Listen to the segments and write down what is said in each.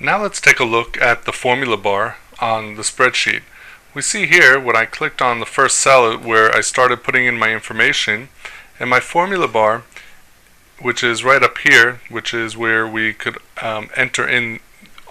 Now let's take a look at the formula bar on the spreadsheet. We see here when I clicked on the first cell where I started putting in my information, and my formula bar, which is right up here, which is where we could enter in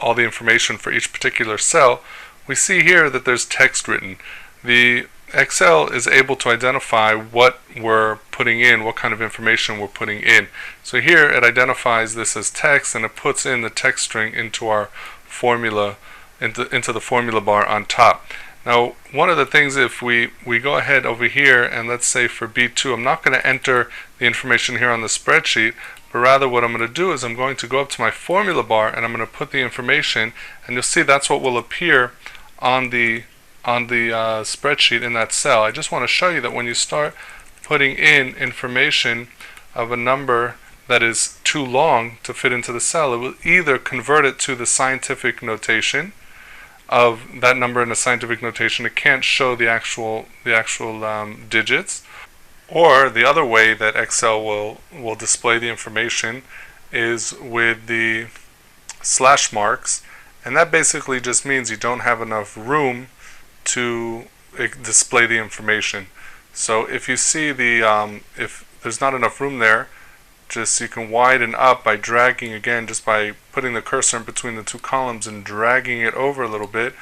all the information for each particular cell, we see here that there's text written. The Excel is able to identify what we're putting in, what kind of information we're putting in. So here it identifies this as text, and it puts in the text string into our formula, into the formula bar on top. Now, one of the things, if we go ahead over here and let's say for B2, I'm not going to enter the information here on the spreadsheet, but rather what I'm going to do is I'm going to go up to my formula bar and I'm going to put the information, and you'll see that's what will appear on the spreadsheet in that cell. I just want to show you that when you start putting in information of a number that is too long to fit into the cell, it will either convert it to the scientific notation of that number in a scientific notation. It can't show the actual digits, or the other way that Excel will display the information is with the slash marks, and that basically just means you don't have enough room to display the information. So if you see if there's not enough room there, just you can widen up by dragging, again, just by putting the cursor in between the two columns and dragging it over a little bit.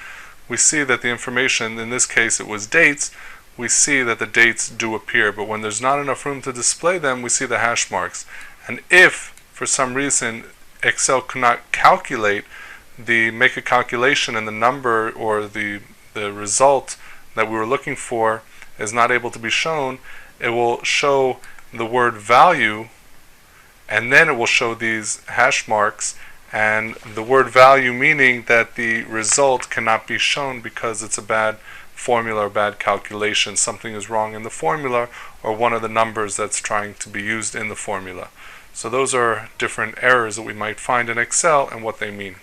We see that the information, in this case it was dates, we see that the dates do appear, but when there's not enough room to display them, we see the hash marks. And if for some reason Excel cannot make a calculation and the number or the result that we were looking for is not able to be shown, it will show the word value, and then it will show these hash marks, and the word value meaning that the result cannot be shown because it's a bad formula or bad calculation. Something is wrong in the formula or one of the numbers that's trying to be used in the formula. So those are different errors that we might find in Excel and what they mean.